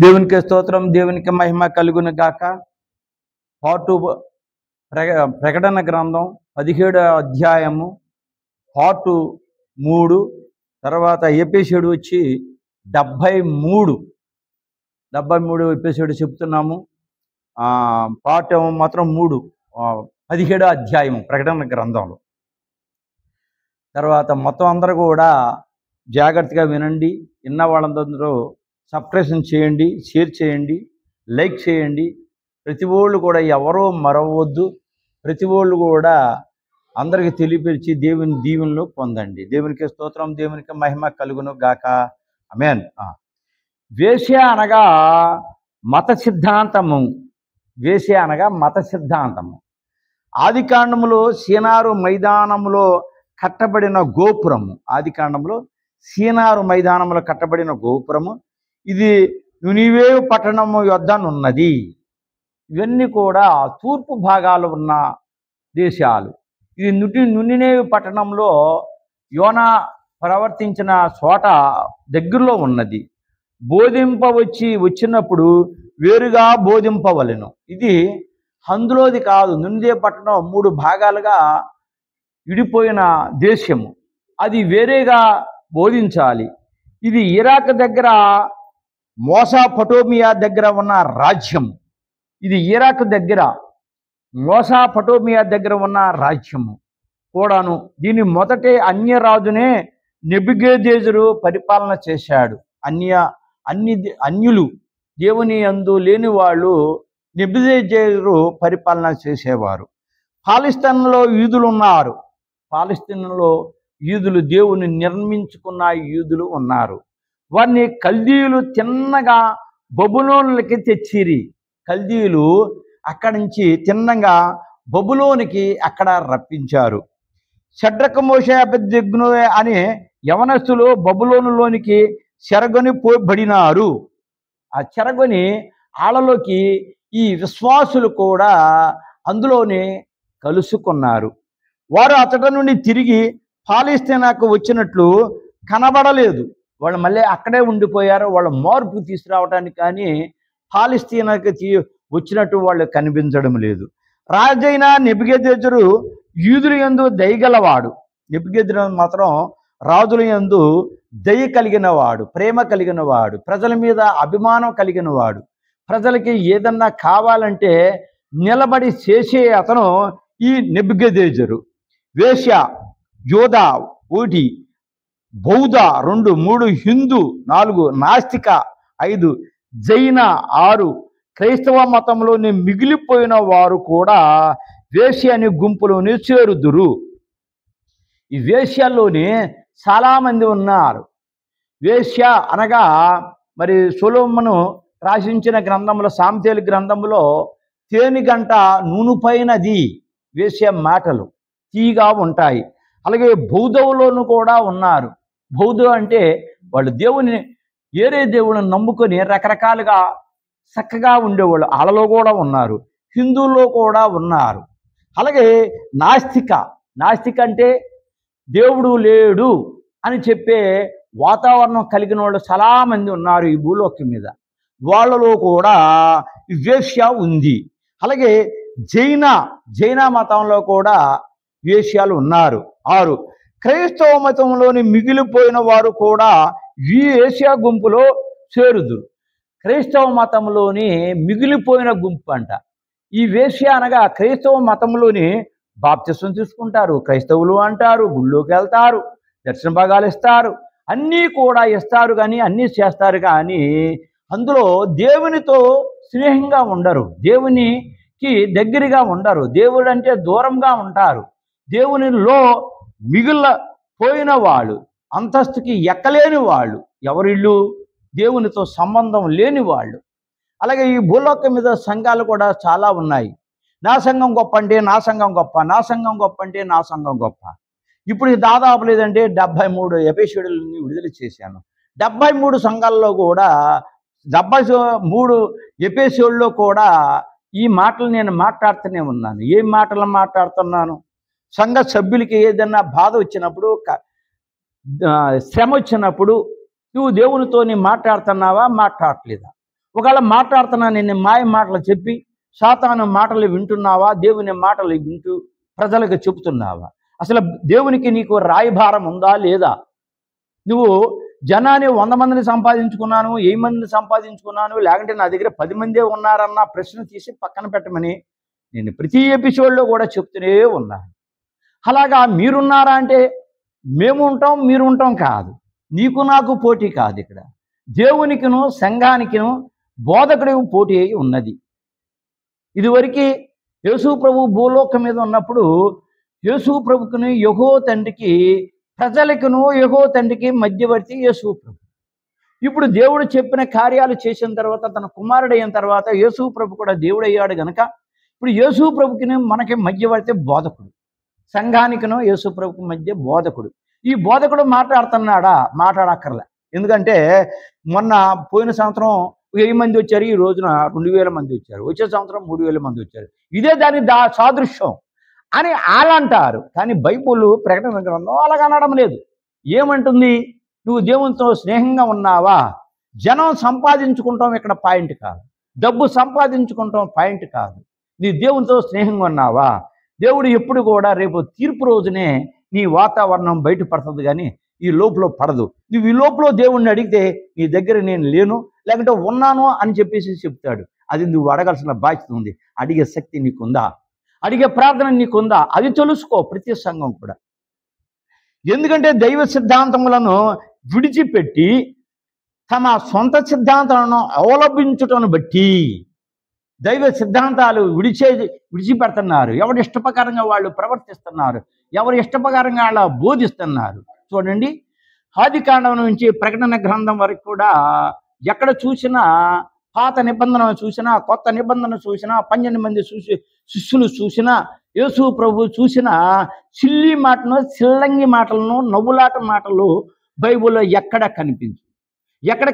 దేవునికి స్తోత్రం, దేవునికి మహిమ కలుగును గాక. పార్ట్ 2 ప్రకటన గ్రంథం 17వ అధ్యాయము పార్ట్ 3. తర్వాత ఎపిసోడ్ వచ్చి 73 ఎపిసోడ్ చెప్తున్నాము. పార్ట్ మాత్రం 3, 17వ అధ్యాయం ప్రకటన గ్రంథంలో. తర్వాత మొత్తం అందరూ కూడా జాగ్రత్తగా వినండి. విన్న వాళ్ళందరూ సబ్స్క్రిప్షన్ చేయండి, షేర్ చేయండి, లైక్ చేయండి. ప్రతి వాళ్ళు కూడా ఎవరో మరవద్దు. ప్రతి వాళ్ళు కూడా అందరికి తెలియపరిచి దేవుని దీవెనలు పొందండి. దేవునికి స్తోత్రం, దేవునికి మహిమ కలుగును గాక. ఆమేన్. వేశ్య అనగా మత సిద్ధాంతము. వేశ్య అనగా మత సిద్ధాంతము. ఆదికాండములో సీనారు మైదానములో కట్టబడిన గోపురము. ఆదికాండంలో సీనారు మైదానంలో కట్టబడిన గోపురము ఇది నినివే పట్టణము యొద్దనున్నది. ఇవన్నీ కూడా తూర్పు భాగాలు ఉన్న దేశాలు. ఇది నినివే పట్టణంలో యోనా ప్రవర్తించిన చోట దగ్గరలో ఉన్నది. వచ్చినప్పుడు వేరుగా బోధింపవలెను. ఇది అందులోది కాదు. నినివే పట్టణం 3 భాగాలుగా విడిపోయిన దేశము. అది వేరేగా బోధించాలి. ఇది ఇరాక్ దగ్గర మెసొపొటేమియా దగ్గర ఉన్న రాజ్యం. ఇది ఇరాక్ దగ్గర మెసొపొటేమియా దగ్గర ఉన్న రాజ్యము కూడాను. దీని మొదటి అన్యరాజునే నెబుకద్నెజరు పరిపాలన చేశాడు. అన్యులు దేవుని యందు లేని వాళ్ళు నెబుకద్నెజరు పరిపాలన చేసేవారు. పాలస్తీనాలో యూదులు ఉన్నారు. పాలస్తీనాలో యూదులు, దేవుని నిర్మించుకున్న యూదులు ఉన్నారు. వారిని కల్దీయులు తిన్నగా బబులోనులకి తెచ్చిరి. కల్దీయులు అక్కడి నుంచి తిన్నగా బబులోనికి అక్కడ రప్పించారు. షడ్రకు మోషే అబేద్నెగో అనే యవనస్తులు బబులోనులోనికి చెరగొని పోబడినారు. ఆ చెరగొని ఆళ్ళలోకి ఈ విశ్వాసులు కూడా అందులోనే కలుసుకున్నారు. వారు అతడి నుండి తిరిగి పాలస్తీనాకు వచ్చినట్లు కనబడలేదు. వాళ్ళు మళ్ళీ అక్కడే ఉండిపోయారు. వాళ్ళ మార్పు తీసుకురావడానికి కానీ పాలస్తీనాకి వచ్చినట్టు వాళ్ళు కనిపించడం లేదు. రాజైన నెబుకద్నెజరు యూదుల యందు దయగలవాడు. నెబుకద్నెజరు మాత్రం రాజుల యందు దయ కలిగిన వాడు, ప్రేమ కలిగిన వాడు, ప్రజల మీద అభిమానం కలిగిన వాడు. ప్రజలకి ఏదన్నా కావాలంటే నిలబడి చేసే అతను ఈ నెబుకద్నెజరు. వేశ్య యోధ 1, బౌద్ధ 2, 3, హిందూ 4, నాస్తిక 5, జైన 6, క్రైస్తవ మతంలోని మిగిలిపోయిన వారు కూడా వేశ్య అనే గుంపులోని చేరుదురు. ఈ వేశ్యల్లోని చాలామంది ఉన్నారు. వేశ్య అనగా మరి సొలొమోను రాసించిన గ్రంథంలో, సామెతలు గ్రంథంలో తేనెగంట నూనెపైనది వేశ్య మాటలు తీగా ఉంటాయి. అలాగే బౌద్ధంలోనూ కూడా ఉన్నారు. బౌద్ధం అంటే వాళ్ళు దేవుని ఏరే దేవుళ్ళని నమ్ముకొని రకరకాలుగా చక్కగా ఉండేవాళ్ళు. వాళ్ళలో కూడా ఉన్నారు. హిందువుల్లో కూడా ఉన్నారు. అలాగే నాస్తిక అంటే దేవుడు లేడు అని చెప్పే వాతావరణం కలిగిన వాళ్ళు చాలామంది ఉన్నారు ఈ భూలోకం మీద. వాళ్ళలో కూడా వేశ్య ఉంది. అలాగే జైన మతంలో కూడా వేశ్యాలు ఉన్నారు. 6, క్రైస్తవ మతంలోని మిగిలిపోయిన వారు కూడా ఈ వేశ్య గుంపులో చేరుదురు. క్రైస్తవ మతంలోని మిగిలిపోయిన గుంపు అంట. ఈ వేశ్య అనగా క్రైస్తవ మతంలోని బాప్తిసం తీసుకుంటారు, క్రైస్తవులు అంటారు, గుళ్ళోకి వెళ్తారు, దర్శన భాగాలు ఇస్తారు, అన్నీ కూడా ఇస్తారు, కానీ అన్నీ చేస్తారు, కానీ అందులో దేవునితో స్నేహంగా ఉండరు, దేవునికి దగ్గరగా ఉండరు, దేవుడు అంటే దూరంగా ఉంటారు. దేవునిలో మిగిలిపోయిన వాళ్ళు, అంతస్తుకి ఎక్కలేని వాళ్ళు, ఎవరిళ్ళు దేవునితో సంబంధం లేని వాళ్ళు. అలాగే ఈ భూలోకం మీద సంఘాలు కూడా చాలా ఉన్నాయి. నా సంఘం గొప్ప అంటే నా సంఘం గొప్ప, నా సంఘం గొప్ప అంటే నా సంఘం గొప్ప. ఇప్పుడు దాదాపు లేదంటే 73 ఎపిసోడ్లని విడుదల చేశాను. 73 సంఘాల్లో కూడా 73 ఎపిసోడ్లో కూడా ఈ మాటలు నేను మాట్లాడుతూనే ఉన్నాను. ఏం మాటలు మాట్లాడుతున్నాను? సంఘ సభ్యులకి ఏదైనా బాధ వచ్చినప్పుడు, శ్రమ వచ్చినప్పుడు నువ్వు దేవునితో మాట్లాడుతున్నావా, మాట్లాడలేదా? ఒకవేళ మాట్లాడుతున్నా నేను మాయ మాటలు చెప్పి సాతాను మాటలు వింటున్నావా, దేవుని మాటలు వింటూ ప్రజలకు చెబుతున్నావా? అసలు దేవునికి నీకు రాయభారం ఉందా లేదా? నువ్వు జనాన్ని 100 మందిని సంపాదించుకున్నాను, 1000 మందిని సంపాదించుకున్నాను, లేకుంటే నా దగ్గర 10 మందే ఉన్నారన్న ప్రశ్న తీసి పక్కన పెట్టమని నేను ప్రతి ఎపిసోడ్లో కూడా చెప్తూనే ఉన్నాను. అలాగా మీరున్నారా అంటే మేము ఉంటాం, మీరు ఉంటాం కాదు. నీకు నాకు పోటీ కాదు. ఇక్కడ దేవునికిను సంఘానికిను బోధకుడికి పోటీ అయి ఉన్నది. ఇదివరకు యేసు ప్రభు భూలోకం మీద ఉన్నప్పుడు యేసు ప్రభుకును యెహోవా తండ్రికి, ప్రజలకును యెహోవా తండ్రికి మధ్యవర్తి యేసు ప్రభు. ఇప్పుడు దేవుడు చెప్పిన కార్యాలు చేసిన తర్వాత, తన కుమారుడైన తర్వాత యేసు ప్రభు కూడా దేవుడయ్యాడు గనక ఇప్పుడు యేసు ప్రభుకిని మనకి మధ్యవర్తి బోధకుడు, సంఘానికిను యేసు ప్రభుకి మధ్య బోధకుడు. ఈ బోధకుడు మాట్లాడుతున్నాడా? మాట్లాడక్కర్లే. ఎందుకంటే మొన్న పోయిన సంవత్సరం 1000 మంది వచ్చారు, ఈ రోజున 2000 మంది వచ్చారు, వచ్చే సంవత్సరం 3000 మంది వచ్చారు. ఇదే దాని సాదృశ్యం అని వాళ్ళంటారు. కానీ బైబుల్ ప్రకటన గ్రంథం అలాగ అనడం లేదు. ఏమంటుంది? నువ్వు దేవునితో స్నేహంగా ఉన్నావా? జనం సంపాదించుకుంటాం ఇక్కడ పాయింట్ కాదు, డబ్బు సంపాదించుకుంటాం పాయింట్ కాదు. నీ దేవునితో స్నేహంగా ఉన్నావా? దేవుడు ఎప్పుడు కూడా రేపు తీర్పు రోజునే నీ వాతావరణం బయటపడుతుంది, కానీ ఈ లోపల పడదు. నువ్వు ఈ లోపల దేవుణ్ణి అడిగితే నీ దగ్గర నేను లేను, లేకుంటే ఉన్నాను అని చెప్పేసి చెప్తాడు. అది నువ్వు అడగాల్సిన బాధ్యత ఉంది. అడిగే శక్తి నీకుందా? అడిగే ప్రార్థన నీకుందా? అది తెలుసుకో ప్రతి సంఘం కూడా. ఎందుకంటే దైవ సిద్ధాంతములను విడిచిపెట్టి తమ సొంత సిద్ధాంతాలను అవలంబించుటను బట్టి దైవ సిద్ధాంతాలు విడిచిపెడుతున్నారు. ఎవరి ఇష్టప్రకారంగా వాళ్ళు ప్రవర్తిస్తున్నారు, ఎవరి ఇష్టప్రకారంగా వాళ్ళ బోధిస్తున్నారు. చూడండి, ఆదికాండం నుంచి ప్రకటన గ్రంథం వరకు కూడా ఎక్కడ చూసినా, పాత నిబంధన చూసినా, కొత్త నిబంధన చూసినా, 12 మంది శిష్యులు చూసినా, యేసు ప్రభు చూసినా, చిల్లి మాటను, చిల్లంగి మాటలను, నవ్వులాట మాటలు బైబిల్లో ఎక్కడ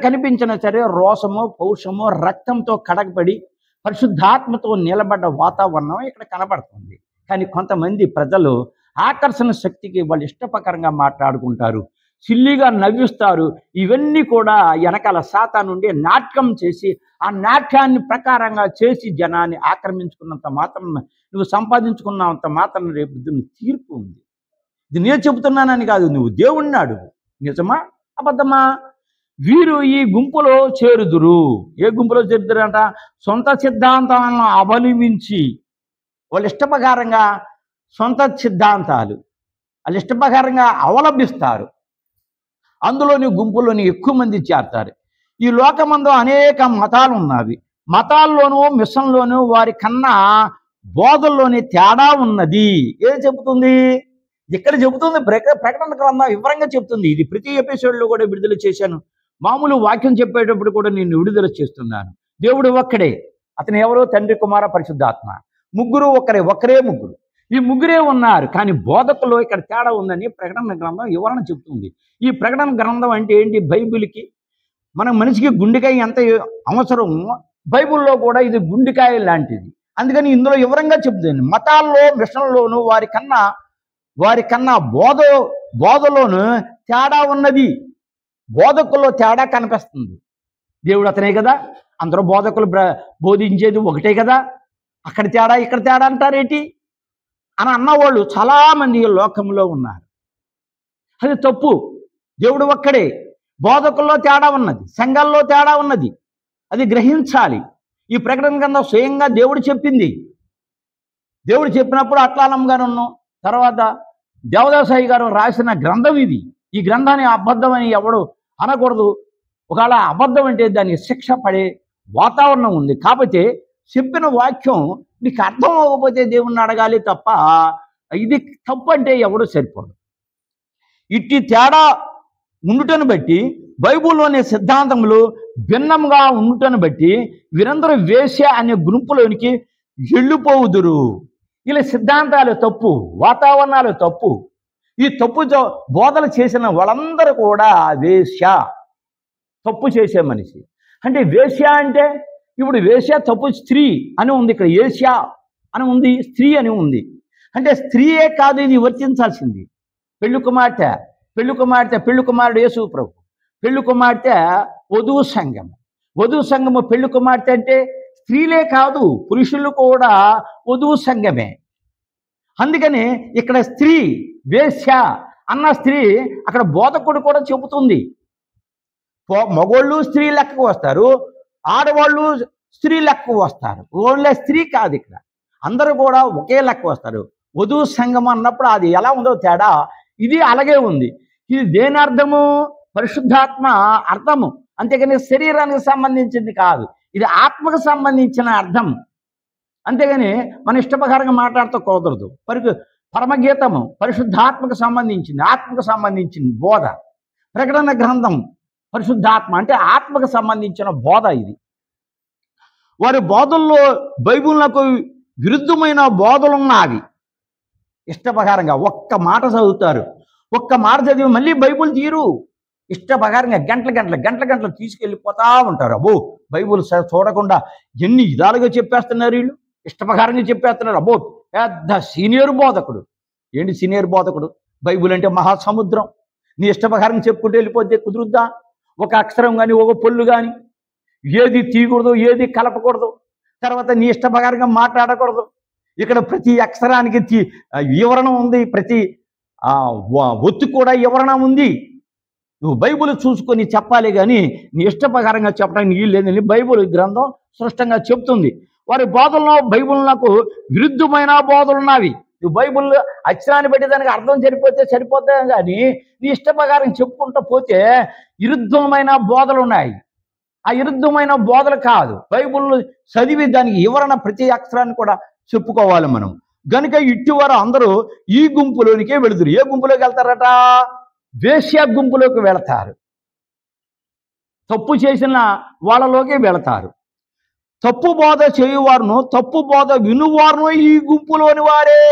కనిపించినా సరే రోషము, పౌరుషము, రక్తంతో కడగబడి పరిశుద్ధాత్మతో నిలబడ్డ వాతావరణం ఇక్కడ కనబడుతుంది. కానీ కొంతమంది ప్రజలు ఆకర్షణ శక్తికి వాళ్ళు ఇష్టప్రకారంగా మాట్లాడుకుంటారు, సిల్లిగా నవ్విస్తారు. ఇవన్నీ కూడా వెనకాల సాతాను నుండి నాటకం చేసి, ఆ నాట్యాన్ని ప్రకారంగా చేసి జనాన్ని ఆక్రమించుకున్నంత మాత్రం, నువ్వు సంపాదించుకున్నంత మాత్రం రేపు దీన్ని తీర్పు ఉంది. ఇది నేను చెబుతున్నానని కాదు, నువ్వు దేవుణ్ణి అడుగు. నిజమా అబద్ధమా? వీరు ఈ గుంపులో చేరుదురు. ఏ గుంపులో చేరుదురంట? సొంత సిద్ధాంతాలను అవలంబించి వాళ్ళ ఇష్టప్రకారంగా సొంత సిద్ధాంతాలు వాళ్ళ ఇష్టప్రకారంగా అవలంబిస్తారు. అందులోని గుంపుల్లోని ఎక్కువ మంది చేరతారు. ఈ లోకమందు అనేక మతాలు ఉన్నవి. మతాల్లోనూ మిషన్లోనూ వారి కన్నా బోధల్లోని తేడా ఉన్నది. ఏం చెబుతుంది ఇక్కడ? చెబుతుంది ప్రకటన గ్రంథం వివరంగా చెప్తుంది. ఇది ప్రతి ఎపిసోడ్లో కూడా విడుదల చేశాను. మామూలు వాక్యం చెప్పేటప్పుడు కూడా నేను విడుదల చేస్తున్నాను. దేవుడు ఒక్కడే. అతను ఎవరో? తండ్రి, కుమార, పరిశుద్ధాత్మ. ముగ్గురు ఒక్కరే ముగ్గురు. ఈ ముగ్గురే ఉన్నారు. కానీ బోధకుల్లో ఇక్కడ తేడా ఉందని ప్రకటన గ్రంథం వివరణ చెప్తుంది. ఈ ప్రకటన గ్రంథం అంటే ఏంటి? బైబిల్కి మన మనిషికి గుండెకాయ ఎంత అవసరమో బైబిల్లో కూడా ఇది గుండెకాయ లాంటిది. అందుకని ఇందులో వివరంగా చెప్తుంది. మతాల్లో, మిషన్లోనూ వారి కన్నా బోధలోను తేడా ఉన్నది. బోధకుల్లో తేడా కనిపిస్తుంది. దేవుడు అతనే కదా, అందరూ బోధకులు బోధించేది ఒకటే కదా, అక్కడ తేడా ఇక్కడ తేడా అంటారేంటి అని అన్నవాళ్ళు చాలామంది లోకంలో ఉన్నారు. అది తప్పు. దేవుడు ఒక్కడే. బోధకుల్లో తేడా ఉన్నది, సంఘాల్లో తేడా ఉన్నది. అది గ్రహించాలి. ఈ ప్రకటన గ్రంథం స్వయంగా దేవుడు చెప్పింది. దేవుడు చెప్పినప్పుడు అట్లాలం గారు ఉన్నాం, తర్వాత దేవదాసాయి గారు రాసిన గ్రంథం ఇది. ఈ గ్రంథాన్ని అబద్ధం అని ఎవడు అనకూడదు. ఒకవేళ అబద్ధం అంటే దానికి శిక్ష పడే వాతావరణం ఉంది. కాబట్టి చెప్పిన వాక్యం నీకు అర్థం అవ్వకపోతే దేవుణ్ణి అడగాలి తప్ప ఇది తప్పు అంటే ఎవడు సరిపోదు. ఇట్టి తేడా ఉండుటను బట్టి, బైబిల్లోని సిద్ధాంతములు భిన్నంగా ఉండుటను బట్టి వీరందరూ వేశ్య అనే గుంపులోనికి వెళ్ళిపోవుదురు. ఇలా సిద్ధాంతాలు తప్పు, వాతావరణాలు తప్పు. ఈ తప్పు బోధలు చేసిన వాళ్ళందరూ కూడా వేశ్య, తప్పు చేసే మనిషి. అంటే వేశ్య అంటే ఇప్పుడు వేశ్య తప్పు, స్త్రీ అని ఉంది. ఇక్కడ ఏశ్య అని ఉంది, స్త్రీ అని ఉంది. అంటే స్త్రీయే కాదు ఇది వర్తించాల్సింది. పెళ్లి కుమారుడు యేసు ప్రభు, పెళ్లి కుమార్తె వధువు సంఘం. వధువు సంఘము పెళ్లి కుమార్తె అంటే స్త్రీలే కాదు, పురుషులు కూడా వధువు సంఘమే. అందుకని ఇక్కడ స్త్రీ వేశ్య అన్న స్త్రీ అక్కడ బోధకుడు కూడా చెబుతుంది. మగోళ్ళు స్త్రీ లెక్కకు వస్తారు, ఆడవాళ్ళు స్త్రీ లెక్కకు వస్తారు. ఓన్లీ స్త్రీ కాదు, ఇక్కడ అందరూ కూడా ఒకే లెక్క వస్తారు. వధువు సంఘం అన్నప్పుడు అది ఎలా ఉందో తేడా ఇది అలాగే ఉంది. ఇది దేని అర్థము? పరిశుద్ధాత్మ అర్థము, అంతేగాని శరీరానికి సంబంధించింది కాదు. ఇది ఆత్మకు సంబంధించిన అర్థం, అంతేగాని మన ఇష్టప్రకారంగా మాట్లాడుతూ కుదరదు. పరమగీతము పరిశుద్ధాత్మకు సంబంధించింది, ఆత్మకు సంబంధించింది బోధ. ప్రకటన గ్రంథం పరిశుద్ధాత్మ అంటే ఆత్మకు సంబంధించిన బోధ. ఇది వారి బోధల్లో బైబిల్లకు విరుద్ధమైన బోధలున్నవి. ఇష్టప్రకారంగా ఒక్క మాట చదువుతారు, ఒక్క మాట చదివి మళ్ళీ బైబిల్ తీరు. ఇష్టప్రకారంగా గంటలు తీసుకెళ్ళిపోతా ఉంటారు. అబ్బో బైబిల్ చూడకుండా ఎన్ని విధాలుగా చెప్పేస్తున్నారు వీళ్ళు, ఇష్టప్రకారంగా చెప్పేస్తున్నారు. అబ్బో పెద్ద సీనియర్ బోధకుడు. ఏంటి సీనియర్ బోధకుడు? బైబిల్ అంటే మహాసముద్రం, నీ ఇష్టప్రకారం చెప్పుకుంటూ వెళ్ళిపోతే కుదురుద్దా? ఒక అక్షరం కానీ ఒక పొల్లు కానీ ఏది తీయకూడదు, ఏది కలపకూడదు, తర్వాత నీ ఇష్టప్రకారంగా మాట్లాడకూడదు. ఇక్కడ ప్రతి అక్షరానికి వివరణ ఉంది, ప్రతి ఒత్తు కూడా వివరణ ఉంది. నువ్వు బైబిల్ చూసుకొని చెప్పాలి, కానీ నీ ఇష్టప్రకారంగా చెప్పడానికి నీళ్ళు లేదని బైబిల్ గ్రంథం స్పష్టంగా చెప్తుంది. వారి బోధనలో బైబిల్లకు విరుద్ధమైన బోధలు ఉన్నవి. నువ్వు బైబిల్ అక్షరాన్ని బట్టి దానికి అర్థం సరిపోతే కానీ నీ ఇష్టప్రకారం చెప్పుకుంటూ పోతే విరుద్ధమైన బోధలు ఉన్నాయి. ఆ విరుద్ధమైన బోధలు కాదు, బైబిల్ చదివి దానికి వివరణ ప్రతి అక్షరాన్ని కూడా చెప్పుకోవాలి మనం. గనుక ఇట్టివారు అందరూ ఈ గుంపులోనికే వెళుదురు. ఏ గుంపులోకి వెళ్తారట? వేశ్య గుంపులోకి వెళతారు. తప్పు చేసిన వాళ్ళలోకి వెళతారు. తప్పు బోధ చేయువారును తప్పు బోధ వినువారును ఈ గుంపులోని వారే.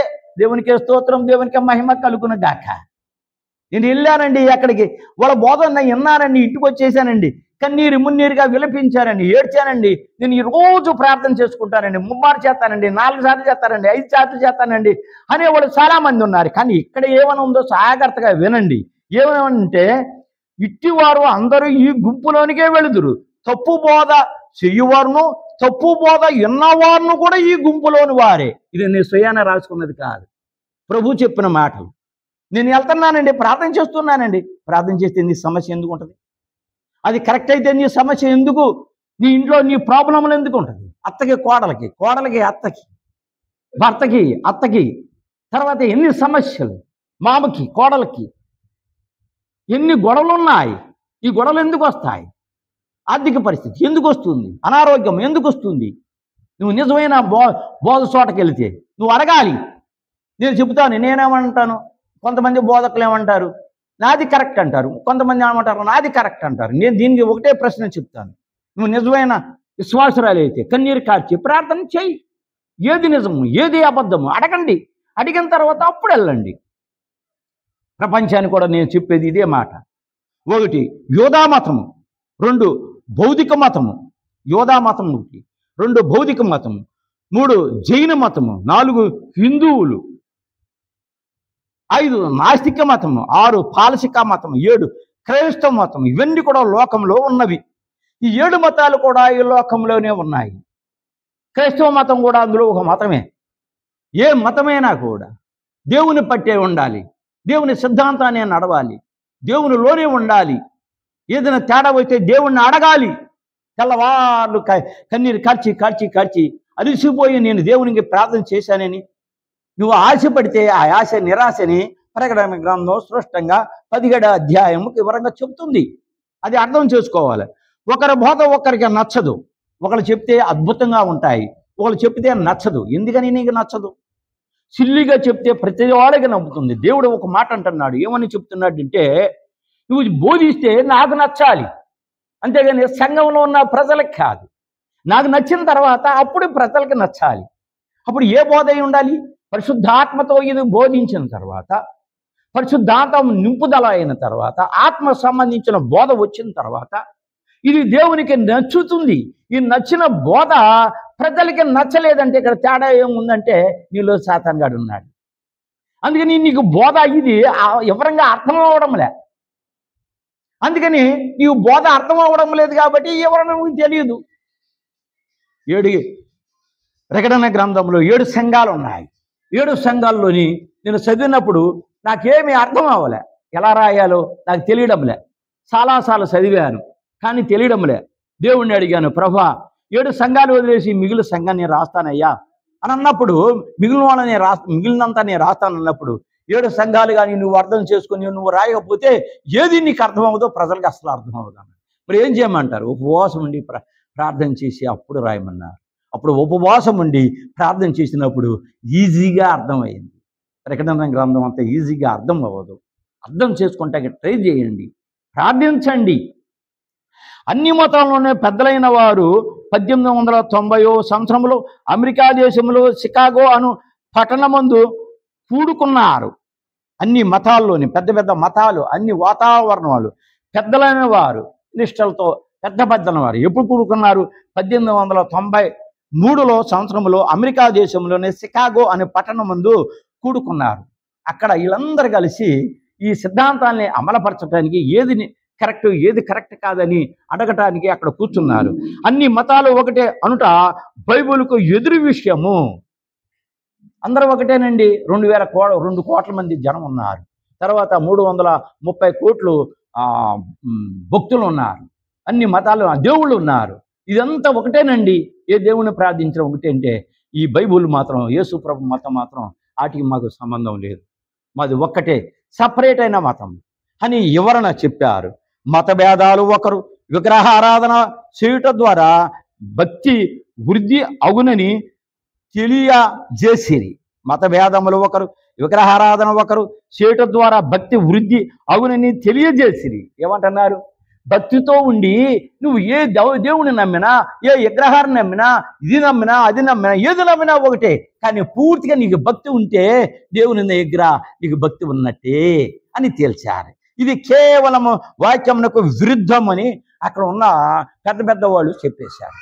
దేవునికి స్తోత్రం, దేవునికి మహిమ కలుగును గాక. నేను వెళ్ళానండి అక్కడికి, వాళ్ళ బోధ విన్నానండి, ఇంటికి వచ్చేసానండి, కన్నీరు మున్నీరుగా విలపించానండి, ఏడ్చానండి. నేను ఈ రోజు ప్రార్థన చేసుకుంటానండి, 3 మార్లు చేస్తానండి, 4 సార్లు చేస్తానండి, 5 సార్లు చేస్తానండి అనేవాళ్ళు చాలామంది ఉన్నారు. కానీ ఇక్కడ ఏమైనా ఉందో జాగ్రత్తగా వినండి. ఏమేమంటే ఇట్టివారు అందరూ ఈ గుంపులోనికే వెళుదురు. తప్పు బోధ చెయ్యువారును తప్పు బోధ విన్నవారును కూడా ఈ గుంపులోని వారే. ఇది నేను స్వయాన రాసుకున్నది కాదు, ప్రభు చెప్పిన మాటలు. నేను వెళ్తున్నానండి, ప్రార్థన చేస్తున్నానండి. ప్రార్థన చేస్తే నీ సమస్య ఎందుకు ఉంటుంది? అది కరెక్ట్ అయితే నీ సమస్య ఎందుకు? నీ ఇంట్లో నీ ప్రాబ్లంలు ఎందుకు ఉంటుంది? అత్తకి కోడలకి, కోడలకి అత్తకి, భర్తకి అత్తకి, తర్వాత ఎన్ని సమస్యలు, మామకి కోడలకి ఎన్ని గొడవలు ఉన్నాయి. ఈ గొడవలు ఎందుకు వస్తాయి? ఆర్థిక పరిస్థితి ఎందుకు వస్తుంది? అనారోగ్యం ఎందుకు వస్తుంది? నువ్వు నిజమైన బోధ చోటకి వెళితే నువ్వు అడగాలి. నేను చెబుతాను, నేనేమంటాను, కొంతమంది బోధకులు ఏమంటారు, నాది కరెక్ట్ అంటారు, కొంతమంది ఏమంటారు నాది కరెక్ట్ అంటారు. నేను దీనికి ఒకటే ప్రశ్న చెప్తాను. నువ్వు నిజమైన విశ్వాసురాలు అయితే కన్నీరు కార్చి ప్రార్థన చెయ్యి. ఏది నిజము ఏది అబద్ధము అడగండి. అడిగిన తర్వాత అప్పుడు వెళ్ళండి. ప్రపంచానికి కూడా నేను చెప్పేది ఇదే మాట. 1 యోధా మతము, 2 భౌతిక మతము, యోధా మతం 1, 2 భౌతిక మతము, 3 జైన మతము, 4 హిందువులు, 5 నాస్తిక మతము, 6 పాలసిక మతము, 7 క్రైస్తవ మతం. ఇవన్నీ కూడా లోకంలో ఉన్నవి. ఈ 7 మతాలు కూడా ఈ లోకంలోనే ఉన్నాయి. క్రైస్తవ మతం కూడా అందులో ఒక మతమే. ఏ మతమైనా కూడా దేవుని పట్టే ఉండాలి, దేవుని సిద్ధాంతాన్ని నడవాలి, దేవునిలోనే ఉండాలి. ఏదైనా తేడా అయితే దేవుణ్ణి అడగాలి. తెల్లవాళ్ళు కన్నీరు కార్చి అలిసిపోయి నేను దేవునికి ప్రార్థన చేశానని నువ్వు ఆశపడితే ఆ ఆశ నిరాశని ప్రకటన గ్రంథం స్పష్టంగా 17వ అధ్యాయం వివరంగా చెబుతుంది. అది అర్థం చేసుకోవాలి. ఒకరి బోధ ఒకరికి నచ్చదు. ఒకరు చెప్తే అద్భుతంగా ఉంటాయి, ఒకరు చెప్తే నచ్చదు. ఎందుకని నీకు నచ్చదు? సిల్లిగా చెప్తే ప్రతి వాళ్ళకి నవ్వుతుంది. దేవుడు ఒక మాట అంటున్నాడు. ఏమని చెప్తున్నాడు అంటే, నువ్వు బోధిస్తే నాకు నచ్చాలి, అంతేగాని సంఘంలో ఉన్న ప్రజలకు కాదు. నాకు నచ్చిన తర్వాత అప్పుడు ప్రజలకు నచ్చాలి. అప్పుడు ఏ బోధ అయి ఉండాలి? పరిశుద్ధాత్మతో ఇది బోధించిన తర్వాత, పరిశుద్ధాత్మ నింపుదల అయిన తర్వాత, ఆత్మ సంబంధించిన బోధ వచ్చిన తర్వాత ఇది దేవునికి నచ్చుతుంది. ఈ నచ్చిన బోధ ప్రజలకి నచ్చలేదంటే ఇక్కడ తేడా ఏముందంటే నీలో సాతానుగాడు ఉన్నాడు. అందుకని నీకు బోధ ఇది వివరంగా అర్థం అవడంలే. అందుకని నీవు బోధ అర్థం అవ్వడం లేదు కాబట్టి ఎవరు తెలియదు. 7 ప్రకటన గ్రంథంలో 7 సంఘాలు ఉన్నాయి. 7 సంఘాల్లోని నేను చదివినప్పుడు నాకేమీ అర్థం అవ్వలే. ఎలా రాయాలో నాకు తెలియడంలే. చాలాసార్లు చదివాను కానీ తెలియడంలే. దేవుణ్ణి అడిగాను, ప్రభా 7 సంఘాలు వదిలేసి మిగిలిన సంఘాన్ని రాస్తానయ్యా అని అన్నప్పుడు, మిగిలినంతా నేను రాస్తానన్నప్పుడు 7 సంఘాలు కానీ నువ్వు అర్థం చేసుకుని నువ్వు రాయకపోతే ఏది నీకు అర్థమవుదో ప్రజలకు అసలు అర్థం అవుతాను. మరి ఏం చేయమంటారు? ఉపవాసం ఉండి ప్రార్థన చేసి అప్పుడు రాయమన్నారు. అప్పుడు ఉపవాసం ఉండి ప్రార్థన చేసినప్పుడు ఈజీగా అర్థమైంది. ప్రకటన గ్రంథం అంతా ఈజీగా అర్థం అవ్వదు. అర్థం చేసుకుంటే ట్రై చేయండి, ప్రార్థించండి. అన్ని మతాల్లోనే పెద్దలైన వారు 1890 సంవత్సరంలో అమెరికా దేశంలో షికాగో అను పట్టణమందు కూడుకున్నారు. అన్ని మతాల్లోని పెద్ద పెద్ద మతాలు, అన్ని వాతావరణాలు, పెద్దలైన వారు నిష్టలతో పెద్దలైన వారు ఎప్పుడు కూడుకున్నారు? 1893 సంవత్సరంలో అమెరికా దేశంలోనే షికాగో అనే పట్టణం ముందు కూడుకున్నారు. అక్కడ వీళ్ళందరూ కలిసి ఈ సిద్ధాంతాన్ని అమలుపరచడానికి ఏది కరెక్ట్ ఏది కరెక్ట్ కాదని అడగటానికి అక్కడ కూర్చున్నారు. అన్ని మతాలు ఒకటే అనుట బైబిల్కు ఎదురు విషయము. అందరూ ఒకటేనండి. 2 కోట్ల మంది జనం ఉన్నారు. తర్వాత 330 కోట్లు భక్తులు ఉన్నారు. అన్ని మతాలు దేవుళ్ళు ఉన్నారు. ఇదంతా ఒకటేనండి. ఏ దేవుని ప్రార్థించడం ఒకటే అంటే ఈ బైబిల్ మాత్రం యేసు ప్రభు మతం మాత్రం వాటికి మాకు సంబంధం లేదు, మాది ఒక్కటే, సపరేట్ అయిన మతం అని వివరణ చెప్పారు. మత భేదాలు ఒకరు విగ్రహారాధన చేయుట ద్వారా భక్తి వృద్ధి అగునని తెలియజేసిరి. మత భేదములు ఒకరు విగ్రహారాధన ఒకరు చేయుట ద్వారా భక్తి వృద్ధి అగునని తెలియజేసిరి. ఏమంటున్నారు? భక్తితో ఉండి నువ్వు ఏ దేవుని నమ్మినా, ఏ విగ్రహాన్ని నమ్మినా, ఇది నమ్మినా, అది నమ్మినా, ఏది నమ్మినా ఒకటే. కానీ పూర్తిగా నీకు భక్తి ఉంటే దేవుని దగ్గర నీకు భక్తి ఉన్నట్టే అని తేల్చారు. ఇది కేవలము వాక్యమునకు విరుద్ధం అని అక్కడ ఉన్న పెద్ద వాళ్ళు చెప్పేశారు.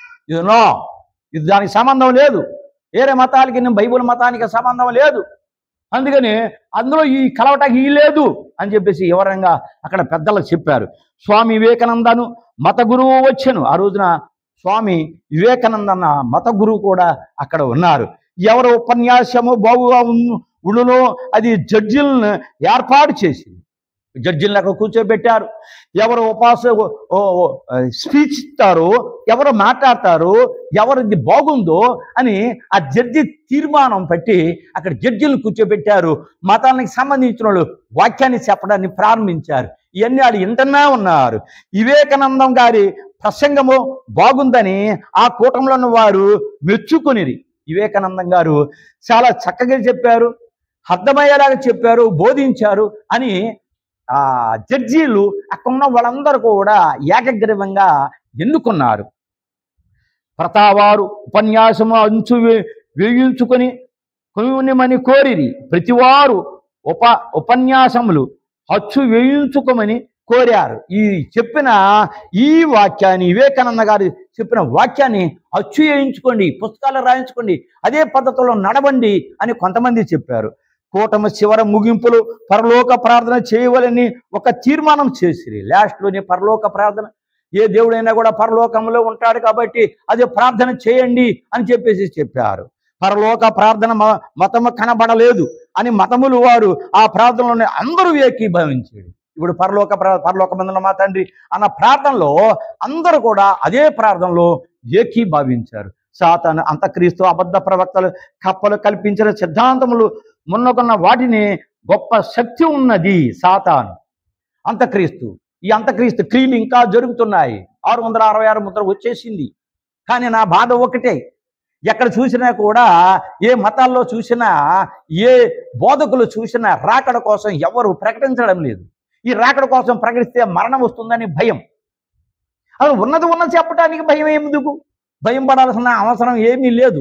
ఇది దానికి సంబంధం లేదు. వేరే మతాలకి బైబిల్ మతానికి సంబంధం లేదు. అందుకని అందులో ఈ కలవటానికి లేదు అని చెప్పేసి వివరంగా అక్కడ పెద్దలు చెప్పారు. స్వామి వివేకానందను మత గురువు వచ్చాను. ఆ రోజున స్వామి వివేకానంద అన్న మత గురువు కూడా అక్కడ ఉన్నారు. ఎవరు ఉపన్యాసము బాగుగా ఉండునో అది జడ్జిలను ఏర్పాటు చేసింది. జడ్జిలను అక్కడ కూర్చోబెట్టారు. ఎవరు స్పీచ్ ఇస్తారో, ఎవరు మాట్లాడతారో, ఎవరిది బాగుందో అని ఆ జడ్జి తీర్మానం బట్టి అక్కడ జడ్జిలను కూర్చోబెట్టారు. మతానికి సంబంధించిన వాళ్ళు వాక్యాన్ని చెప్పడాన్ని ప్రారంభించారు. ఇవన్నీ వాళ్ళు వింటూనే ఉన్నారు. వివేకానందం గారి ప్రసంగము బాగుందని ఆ కూటంలోని వారు మెచ్చుకునిరి. వివేకానందం గారు చాలా చక్కగా చెప్పారు, అర్థమయ్యేలాగా చెప్పారు, బోధించారు అని ఆ జడ్జీలు అక్కడ ఉన్న వాళ్ళందరూ కూడా ఏకగ్రీవంగా ఎన్నుకున్నారు. ప్రతావారు ఉపన్యాసము అంచు వేయించుకొని కొనిమని కోరిరి. ప్రతివారు ఉపన్యాసములు అచ్చు వేయించుకోమని కోరారు. ఈ వాక్యాన్ని వివేకానంద గారు చెప్పిన వాక్యాన్ని అచ్చు వేయించుకోండి, పుస్తకాలు రాయించుకోండి, అదే పద్ధతిలో నడవండి అని కొంతమంది చెప్పారు. కూటమి చివర ముగింపులు పరలోక ప్రార్థన చేయవలని ఒక తీర్మానం చేసిరి. లాస్ట్లోని పరలోక ప్రార్థన, ఏ దేవుడైనా కూడా పరలోకంలో ఉంటాడు కాబట్టి అదే ప్రార్థన చేయండి అని చెప్పారు. పరలోక ప్రార్థన మతము కనబడలేదు అని మతములు వారు ఆ ప్రార్థనలోనే అందరూ ఏకీభవించాడు. ఇప్పుడు పరలోకమందున మా తండ్రి అన్న ప్రార్థనలో అందరూ కూడా అదే ప్రార్థనలో ఏకీభవించారు. సాతాను, అంతక్రీస్తు, అబద్ధ ప్రవక్తలు, కప్పలు కల్పించిన సిద్ధాంతములు మున్నకున్న వాటిని గొప్ప శక్తి ఉన్నది సాతాను, అంతక్రీస్తు. ఈ అంతక్రీస్తు క్రియలు ఇంకా జరుగుతున్నాయి. 666 ముద్ర వచ్చేసింది. కానీ నా బాధ ఒకటే, ఎక్కడ చూసినా కూడా, ఏ మతాల్లో చూసినా, ఏ బోధకులు చూసినా రాకడ కోసం ఎవరు ప్రకటించడం లేదు. ఈ రాకడ కోసం ప్రకటిస్తే మరణం వస్తుందని భయం. అది ఉన్నది చెప్పడానికి భయం ఎందుకు? భయం పడాల్సిన అవసరం ఏమీ లేదు.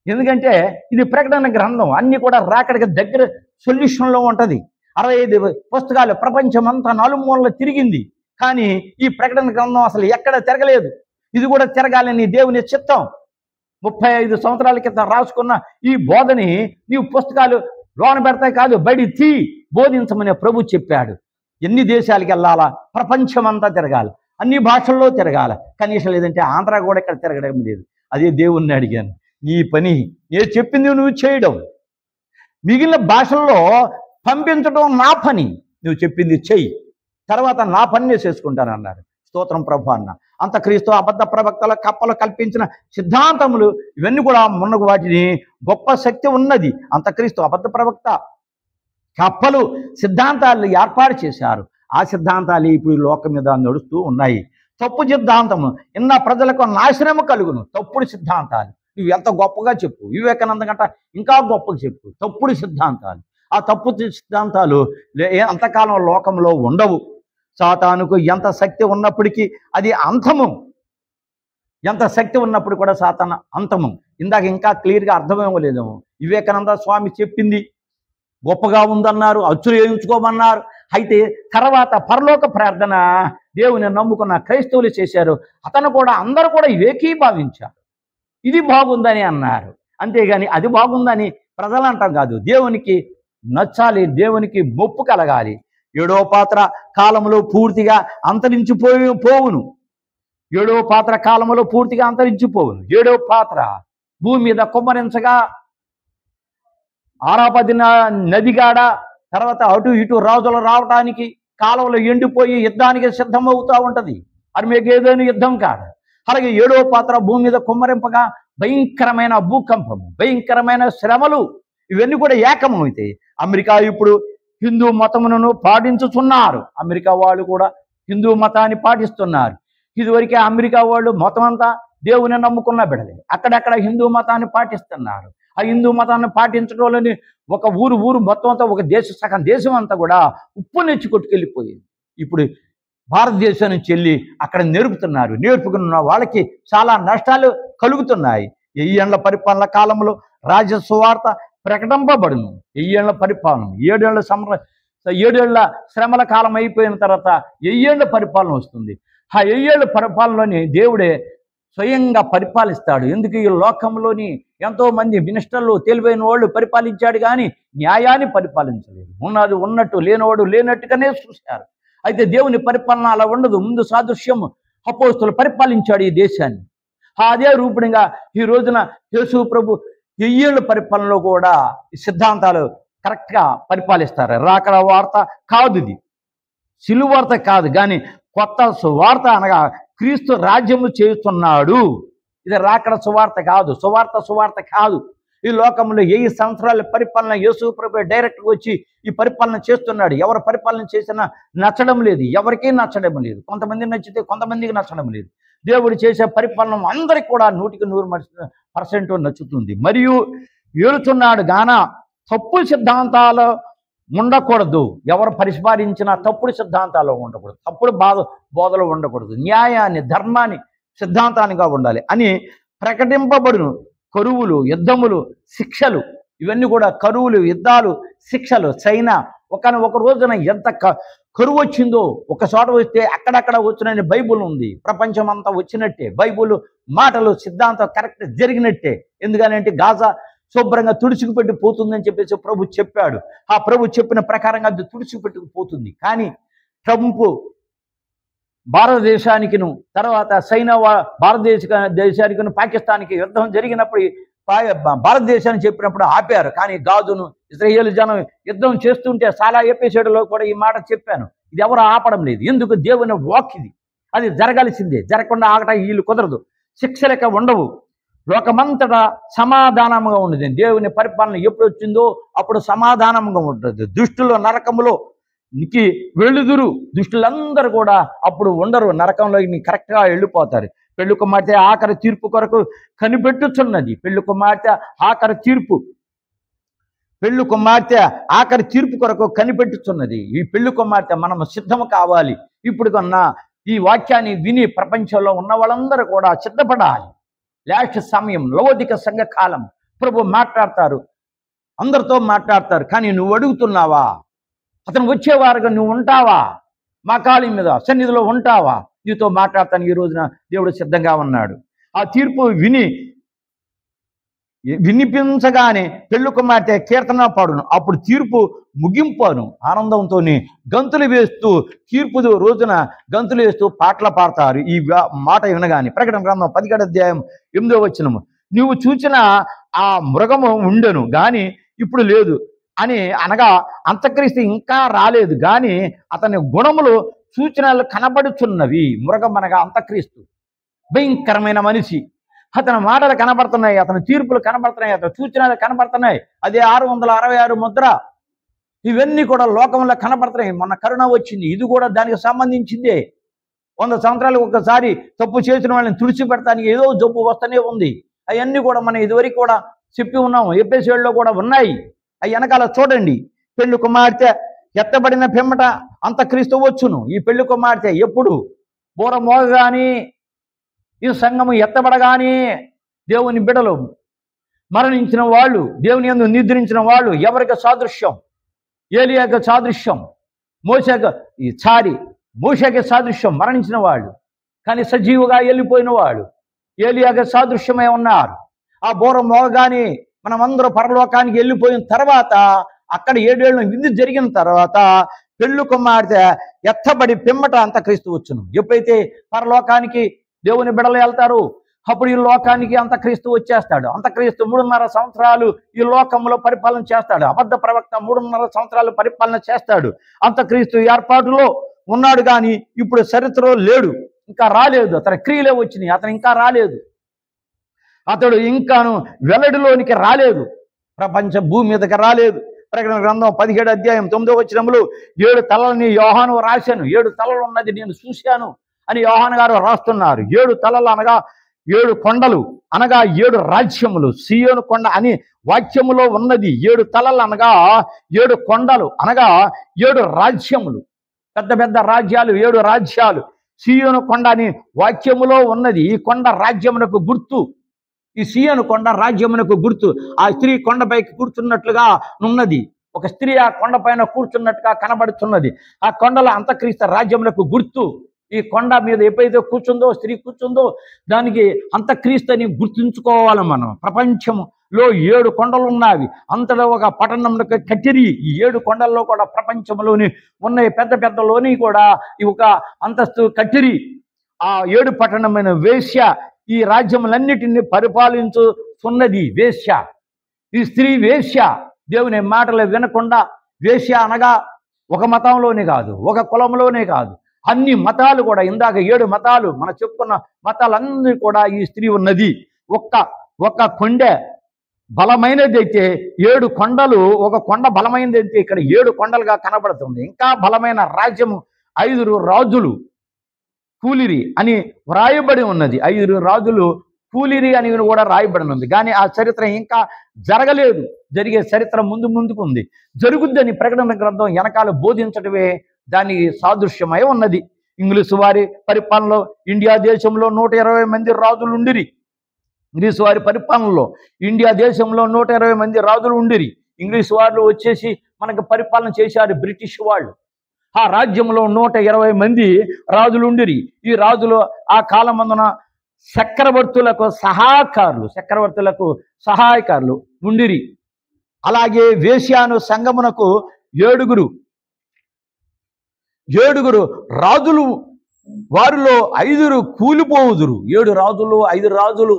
ఎందుకంటే ఇది ప్రకటన గ్రంథం, అన్ని కూడా రాకడికి దగ్గర సొల్యూషన్లో ఉంటుంది. 65 పుస్తకాలు ప్రపంచం అంతా నలుమూలలో తిరిగింది. కానీ ఈ ప్రకటన గ్రంథం అసలు ఎక్కడ తిరగలేదు. ఇది కూడా తిరగాలని దేవుని చిత్తం. 35 సంవత్సరాల క్రితం రాసుకున్న ఈ బోధని నీవు పుస్తకాలు లోన పెడతాయి కాదు, బయట బోధించమని ప్రభు చెప్పాడు. ఎన్ని దేశాలకు వెళ్ళాలా, ప్రపంచమంతా తిరగాలి, అన్ని భాషల్లో తిరగాల, కనీసం లేదంటే ఆంధ్ర కూడా ఇక్కడ తిరగడం లేదు. అదే దేవుణ్ణి అడిగాను, నీ పని నేను చెప్పింది నువ్వు చేయడం, మిగిలిన భాషల్లో పంపించడం నా పని, నువ్వు చెప్పింది చెయ్యి, తర్వాత నా పని నేను చేసుకుంటానన్నారు. స్తోత్రం ప్రభు అన్న. అంతక్రీస్తు, అబద్ధ ప్రవక్తల, కప్పలు కల్పించిన సిద్ధాంతములు ఇవన్నీ కూడా మున్నగు వాటిని గొప్ప శక్తి ఉన్నది. అంతక్రీస్తు, అబద్ధ ప్రవక్త, కప్పలు సిద్ధాంతాలు ఏర్పాటు చేశారు. ఆ సిద్ధాంతాలు ఇప్పుడు లోకం మీద నడుస్తూ ఉన్నాయి. తప్పు సిద్ధాంతము ఇన్న ప్రజలకు నాశనము కలుగును. తప్పుడు సిద్ధాంతాలు నువ్వు ఎంత గొప్పగా చెప్పు, వివేకానంద గంట ఇంకా గొప్పగా చెప్పు. తప్పుడు సిద్ధాంతాలు, ఆ తప్పు సిద్ధాంతాలు అంతకాలం లోకంలో ఉండవు. సాతానుకు ఎంత శక్తి ఉన్నప్పటికీ అది అంతము, ఎంత శక్తి ఉన్నప్పుడు కూడా సాతాను అంతము. ఇందాక ఇంకా క్లియర్గా అర్థమేమలేదేమో. వివేకానంద స్వామి చెప్పింది గొప్పగా ఉందన్నారు, అచ్చులు వేయించుకోమన్నారు. అయితే తర్వాత పరలోక ప్రార్థన దేవుని నమ్ముకున్న క్రైస్తవులు చేశారు. అతను కూడా, అందరూ కూడా ఏకీభావించారు, ఇది బాగుందని అన్నారు. అంతేగాని అది బాగుందని ప్రజలు అంటాం కాదు. దేవునికి నచ్చాలి, దేవునికి మొప్పు కలగాలి. 7వ పాత్ర కాలంలో పూర్తిగా పోవును. 7వ పాత్ర కాలంలో పూర్తిగా అంతరించిపోవును. 7వ పాత్ర భూమి మీద కుమ్మరించగా ఆరాపది నదిగాడ, తర్వాత అటు ఇటు రాజులు రావటానికి కాలంలో ఎండిపోయి యుద్ధానికి సిద్ధమవుతూ ఉంటుంది. అర్మేగేదోను యుద్ధం కాదు. అలాగే 7వ పాత్ర భూమి మీద కుమ్మరింపగా భయంకరమైన భూకంపము, భయంకరమైన శ్రమలు, ఇవన్నీ కూడా ఏకమవుతాయి. అమెరికా ఇప్పుడు హిందూ మతమును పాటించుతున్నారు. అమెరికా వాళ్ళు కూడా హిందూ మతాన్ని పాటిస్తున్నారు. ఇదివరకే అమెరికా వాళ్ళు మొత్తం అంతా దేవుని నమ్ముకున్న బిడలే, అక్కడక్కడ హిందూ మతాన్ని పాటిస్తున్నారు. ఆ హిందూ మతాన్ని పాటించడంలోని ఒక ఊరు మొత్తం అంతా, ఒక సగం దేశం అంతా కూడా ఉప్పు నెచ్చి కొట్టుకెళ్ళిపోయింది. ఇప్పుడు భారతదేశం నుంచి వెళ్ళి అక్కడ నేర్పుకున్న వాళ్ళకి చాలా నష్టాలు కలుగుతున్నాయి. 1000 ఏళ్ల పరిపాలన కాలంలో రాజ్య సువార్త ప్రకటింపబడును. 1000 ఏళ్ల పరిపాలన, 7 ఏళ్ల శ్రమల కాలం అయిపోయిన తర్వాత 1000 ఏళ్ల పరిపాలన వస్తుంది. ఆ 1000 ఏళ్ల పరిపాలనలోని దేవుడే స్వయంగా పరిపాలిస్తాడు. ఎందుకు ఈ లోకంలోని ఎంతో మంది మినిస్టర్లు, తెలివైన వాళ్ళు పరిపాలించాడు, కానీ న్యాయాన్ని పరిపాలించలేదు. ఉన్నది ఉన్నట్టు, లేనివాడు లేనట్టుగానే చూశారు. అయితే దేవుని పరిపాలన అలా ఉండదు. ముందు సాదృశ్యం అపోస్తులు పరిపాలించాడు ఈ దేశాన్ని. అదే రూపంగా ఈ రోజున యేసు ప్రభు 1000 ఏళ్ల పరిపాలనలో కూడా ఈ సిద్ధాంతాలు కరెక్ట్గా పరిపాలిస్తారు. రాకడ వార్త కాదు, ఇది సిలువ వార్త కాదు, కానీ కొత్త సువార్త, అనగా క్రీస్తు రాజ్యము చేస్తున్నాడు. ఇది రాకడ సువార్త కాదు, సువార్త కాదు. ఈ లోకంలో 1000 సంవత్సరాల పరిపాలన యేసు ప్రభు డైరెక్ట్గా వచ్చి ఈ పరిపాలన చేస్తున్నాడు. ఎవరు పరిపాలన చేసినా నచ్చడం లేదు, ఎవరికీ నచ్చడం లేదు. కొంతమంది నచ్చితే కొంతమందికి నచ్చడం లేదు. దేవుడు చేసే పరిపాలన అందరికీ కూడా 100% నచ్చుతుంది. మరియు ఏలుచున్నాడు గాన తప్పు సిద్ధాంతాలు ఉండకూడదు. ఎవరు పరిపాలించినా తప్పుడు సిద్ధాంతాలు ఉండకూడదు, తప్పుడు బోధలు ఉండకూడదు. న్యాయాన్ని, ధర్మాన్ని సిద్ధాంతానిగా ఉండాలి అని ప్రకటింపబడును. కరువులు, యుద్ధములు, శిక్షలు, ఇవన్నీ కూడా కరువులు, యుద్ధాలు, శిక్షలు. చైనా ఒక రోజున ఎంత కరువు వచ్చిందో, ఒక చోట వస్తే అక్కడక్కడ వచ్చిన బైబుల్ ఉంది. ప్రపంచం అంతా వచ్చినట్టే బైబుల్ మాటలు, సిద్ధాంతం కరెక్ట్ జరిగినట్టే. ఎందుకనంటే గాజా శుభ్రంగా తుడుచుకుపెట్టి పోతుందని చెప్పేసి ప్రభు చెప్పాడు. ఆ ప్రభు చెప్పిన ప్రకారంగా అది తుడుచుకుపెట్టుకుపోతుంది. కానీ ట్రంప్ భారతదేశానికిను, తర్వాత చైనా భారతదేశానికిను, పాకిస్తాన్కి యుద్ధం జరిగినప్పుడు భారతదేశాన్ని చెప్పినప్పుడు ఆపారు. కానీ గాజును ఇజ్రాయేల్ జనం యుద్ధం చేస్తుంటే చాలా ఎపిసోడ్లో కూడా ఈ మాట చెప్పాను. ఇది ఎవరు ఆపడం లేదు. ఎందుకు? దేవుని వాక్ ఇది, అది జరగాల్సిందే. జరగకుండా ఆగటం వీళ్ళు కుదరదు. శిక్షలక ఉండవు. లోకమంతటా సమాధానంగా ఉండదు. దేవుని పరిపాలన ఎప్పుడు వచ్చిందో అప్పుడు సమాధానంగా ఉంటుంది. దుష్టులు నరకములో నికి వెళుదురు. దుష్టులందరూ కూడా అప్పుడు ఉండరు, నరకంలో కరెక్ట్గా వెళ్ళిపోతారు. పెళ్లి కుమార్తె ఆఖరి తీర్పు కొరకు కనిపెట్టుచున్నది. పెళ్లి కుమార్తె ఆఖరి తీర్పు కొరకు కనిపెట్టుచున్నది. ఈ పెళ్లి కుమార్తె మనము సిద్ధము కావాలి. ఇప్పుడు కన్నా ఈ వాక్యాన్ని విని ప్రపంచంలో ఉన్న వాళ్ళందరూ కూడా సిద్ధపడాలి. లాస్ట్ సమయం, లవోదిక సంఘ కాలం. ప్రభు మాట్లాడతారు, అందరితో మాట్లాడతారు. కానీ నువ్వు అడుగుతున్నావా? అతను వచ్చేవారుగా నువ్వు ఉంటావా? మా కాళీ మీద సన్నిధిలో ఉంటావా? నీతో మాట్లాడతాను ఈ రోజున దేవుడు సిద్ధంగా ఉన్నాడు. ఆ తీర్పు విని వినిపించగానే పెళ్లి కుమార్తె కీర్తన పాడును, అప్పుడు తీర్పు ముగింపును ఆనందంతో గంతులు వేస్తూ తీర్పు రోజున గంతులు వేస్తూ పాటలు పాడతారు. ఈ మాట వినగానే ప్రకటన గ్రంథం 17వ అధ్యాయం 8వ వచనము, నువ్వు చూచిన ఆ మృగము ఉండెను గాని ఇప్పుడు లేదు అని అనగా అంతక్రీస్తు ఇంకా రాలేదు గాని అతని గుణములు సూచనలు కనబడుచున్నవి. మృగం అనగా అంతక్రీస్తు, భయంకరమైన మనిషి. అతని మాటలు కనబడుతున్నాయి, అతని తీర్పులు కనబడుతున్నాయి, అతని సూచనలు కనబడుతున్నాయి. అదే 666 ముద్ర. ఇవన్నీ కూడా లోకంలో కనబడుతున్నాయి. మొన్న కరోనా వచ్చింది, ఇది కూడా దానికి సంబంధించిందే. 100 సంవత్సరాలకు ఒకసారి తప్పు చేసిన వాళ్ళని తుడిచిపెడతానికి ఏదో జబ్బు వస్తూనే ఉంది. అవన్నీ కూడా మనం ఇదివరకు కూడా చెప్పి ఉన్నాము, ఎపిసోడ్లో కూడా ఉన్నాయి. అవి వెనకాల చూడండి. పెళ్లి కుమార్తె ఎత్తబడిన పిమ్మట అంతక్రీస్తు వచ్చును. ఈ పెళ్లి కుమార్తె ఎప్పుడు? బూర మోగగాని, ఈ సంఘము ఎత్తబడగానే దేవుని బిడలు మరణించిన వాళ్ళు, దేవుని యందు నిద్రించిన వాళ్ళు ఎవరికి సాదృశ్యం? ఏలియాకి సాదృశ్యం, మోషేకి సాదృశ్యం మరణించిన వాళ్ళు, కానీ సజీవుగా వెళ్ళిపోయిన వాళ్ళు ఏలియాకి సాదృశ్యమై ఉన్నారు. ఆ బూర మోగగానే మనమందరూ పరలోకానికి వెళ్ళిపోయిన తర్వాత, అక్కడ 7 ఏళ్ళ విందు జరిగిన తర్వాత పెళ్లి కుమార్తె ఎత్తబడి పిమ్మట అంతక్రీస్తు వచ్చును. ఎప్పుడైతే పరలోకానికి దేవుని బిడలు వెళ్తారు, అప్పుడు ఈ లోకానికి అంతక్రీస్తు వచ్చేస్తాడు. అంతక్రీస్తు 3.5 సంవత్సరాలు ఈ లోకంలో పరిపాలన చేస్తాడు. అబద్ధ ప్రవక్త 3.5 సంవత్సరాలు పరిపాలన చేస్తాడు. అంతక్రీస్తు ఏర్పాటులో ఉన్నాడు కానీ ఇప్పుడు చరిత్రలో లేడు, ఇంకా రాలేదు. అతని క్రియలే వచ్చినాయి, అతను ఇంకా రాలేదు. అతడు ఇంకాను వెల్లడిలోనికి రాలేదు, ప్రపంచ భూమి మీదకి రాలేదు. ప్రకటన గ్రంథం 17వ అధ్యాయం 9వ వచనములో 7 తలలని యోహాను రాశాను, 7 తలలు ఉన్నది నేను చూశాను అని యోహాను గారు రాస్తున్నారు. 7 తలలు అనగా 7 కొండలు అనగా 7 రాజ్యములు. సియోను కొండ అని వాక్యములో ఉన్నది. 7 తలలు అనగా 7 కొండలు అనగా 7 రాజ్యములు, పెద్ద పెద్ద రాజ్యాలు, 7 రాజ్యాలు. సియోను కొండ అని వాక్యములో ఉన్నది. ఈ కొండ రాజ్యమునకు గుర్తు. ఈ సియోను కొండ రాజ్యమునకు గుర్తు. ఆ స్త్రీ కొండపైకి కూర్చున్నట్లుగా ఉన్నది. ఒక స్త్రీ ఆ కొండ పైన కూర్చున్నట్టుగా కనబడుతున్నది. ఆ కొండల అంతక్రీస్తు రాజ్యమునకు గుర్తు. ఈ కొండ మీద ఎప్పుడైతే కూర్చుందో, స్త్రీ కూర్చుందో, దానికి అంతక్రీస్తు అని గుర్తుంచుకోవాలి మనం. ప్రపంచంలో 7 కొండలు ఉన్నవి. అంతలో ఒక పట్టణంలో కట్టిరి. ఈ 7 కొండల్లో కూడా ప్రపంచంలోని ఉన్నాయి, పెద్ద పెద్దలోని కూడా ఈ ఒక అంతస్తు కట్టిరి. ఆ 7 పట్టణమైన వేశ్య ఈ రాజ్యములన్నిటిని పరిపాలించుతున్నది వేశ్య. ఈ స్త్రీ వేశ్య. దేవుని మాటలు వినకుండా వేశ్య అనగా ఒక మతంలోనే కాదు, ఒక కులంలోనే కాదు, అన్ని మతాలు కూడా, ఇందాక 7 మతాలు మనం చెప్పుకున్న మతాలన్నీ కూడా ఈ స్త్రీ ఉన్నది. ఒక్క కొండ బలమైనది అయితే 7 కొండలు, ఒక కొండ బలమైనది అయితే ఇక్కడ 7 కొండలుగా కనబడుతుంది. ఇంకా బలమైన రాజ్యము 5 రాజులు కూలిరి అని వ్రాయబడి ఉన్నది. 5 రాజులు కూలిరి అని కూడా రాయబడి ఉంది. కానీ ఆ చరిత్ర ఇంకా జరగలేదు. జరిగే చరిత్ర ముందుకు ఉంది. జరుగుద్దని ప్రకటన గ్రంథం వెనకాల బోధించడమే దానికి సాదృశ్యమై ఉన్నది. ఇంగ్లీషు వారి పరిపాలనలో ఇండియా దేశంలో 120 మంది రాజులు ఉండిరి. ఇంగ్లీషు వారి పరిపాలనలో ఇండియా దేశంలో 120 మంది రాజులు ఉండిరి. ఇంగ్లీషు వాళ్ళు వచ్చేసి మనకు పరిపాలన చేశారు, బ్రిటిష్ వాళ్ళు. ఆ రాజ్యంలో 120 మంది రాజులు ఉండిరి. ఈ రాజులు ఆ కాలమందున చక్రవర్తులకు సహాయకారులు ఉండిరి. అలాగే వేశ్యాను సంగమునకు 7 రాజులు, వారిలో 5 కూలిపోవుదురు. 7 రాజులు, 5 రాజులు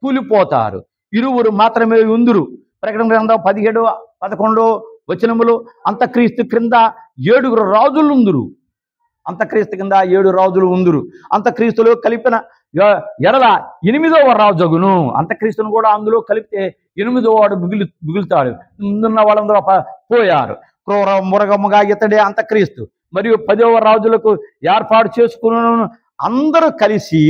కూలిపోతారు, 2 మాత్రమే ఉందురు. ప్రకటన గ్రంథం 17-11 వచనములు అంతక్రీస్తు క్రింద 7 రాజులు ఉందురు. అంతక్రీస్తు కింద 7 రాజులు ఉందురు. అంతక్రీస్తులో కలిపిన ఎడల 8వ రాజుగును. అంతక్రీస్తును కూడా అందులో కలిపితే 8వ వాడు మిగులుతాడు. ముందున్న వాళ్ళందరూ పోయారు. క్రూర మృగముగా ఇతడే అంతక్రీస్తు. మరియు 10వ రాజులకు ఏర్పాటు చేసుకున్న అందరూ కలిసి